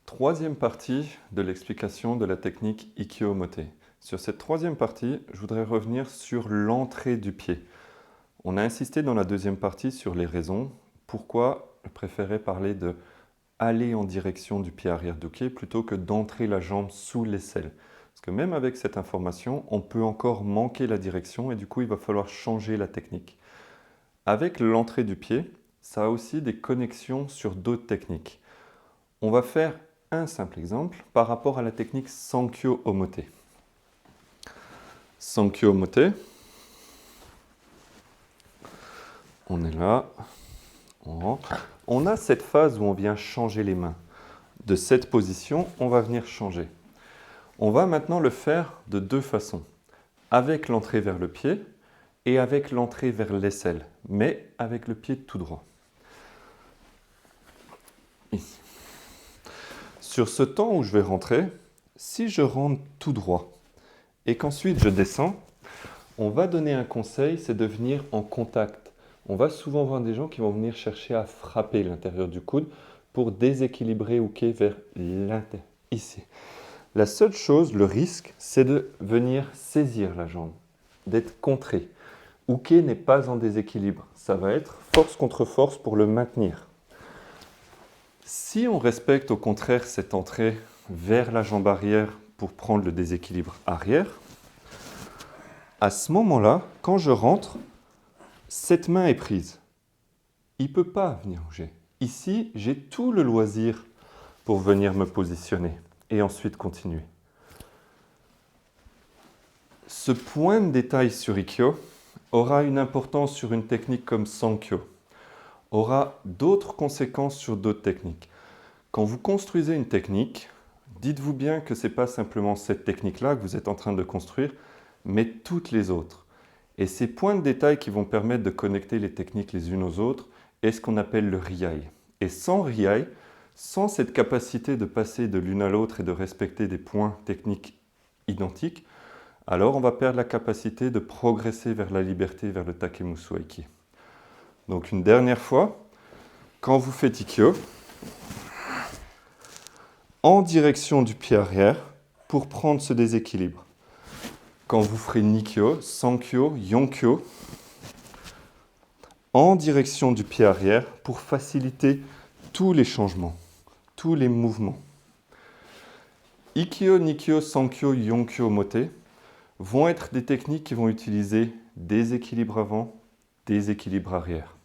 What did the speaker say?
Troisième partie de l'explication de la technique Ikkyo-Mote. Sur cette troisième partie, je voudrais revenir sur l'entrée du pied. On a insisté dans la deuxième partie sur les raisons. Pourquoi je préférais parler de aller en direction du pied arrière d'Uke plutôt que d'entrer la jambe sous l'aisselle. Parce que même avec cette information, on peut encore manquer la direction et du coup, il va falloir changer la technique. Avec l'entrée du pied, ça a aussi des connexions sur d'autres techniques. On va faire un simple exemple par rapport à la technique Sankyo Omote. Sankyo Omote, on est là, on rentre. On a cette phase où on vient changer les mains. De cette position, on va venir changer. On va maintenant le faire de deux façons. Avec l'entrée vers le pied et avec l'entrée vers l'aisselle, mais avec le pied tout droit. Ici. Sur ce temps où je vais rentrer, si je rentre tout droit et qu'ensuite je descends, on va donner un conseil, c'est de venir en contact. On va souvent voir des gens qui vont venir chercher à frapper l'intérieur du coude pour déséquilibrer Uke vers l'intérieur, ici. La seule chose, le risque, c'est de venir saisir la jambe, d'être contré. Uke n'est pas en déséquilibre, ça va être force contre force pour le maintenir. Si on respecte au contraire cette entrée vers la jambe arrière pour prendre le déséquilibre arrière, à ce moment-là, quand je rentre, cette main est prise. Il ne peut pas venir bouger. Ici, j'ai tout le loisir pour venir me positionner et ensuite continuer. Ce point de détail sur Ikkyo aura une importance sur une technique comme Sankyo, aura d'autres conséquences sur d'autres techniques. Quand vous construisez une technique, dites-vous bien que ce n'est pas simplement cette technique-là que vous êtes en train de construire, mais toutes les autres. Et ces points de détail qui vont permettre de connecter les techniques les unes aux autres est ce qu'on appelle le Riai. Et sans Riai, sans cette capacité de passer de l'une à l'autre et de respecter des points techniques identiques, alors on va perdre la capacité de progresser vers la liberté, vers le Takemusu Aiki. Donc une dernière fois, quand vous faites Ikkyo, en direction du pied arrière pour prendre ce déséquilibre. Quand vous ferez Nikkyo, Sankyo, Yonkyo, en direction du pied arrière pour faciliter tous les changements, tous les mouvements. Ikkyo, Nikkyo, Sankyo, Yonkyo, Mote vont être des techniques qui vont utiliser déséquilibre avant, déséquilibre arrière.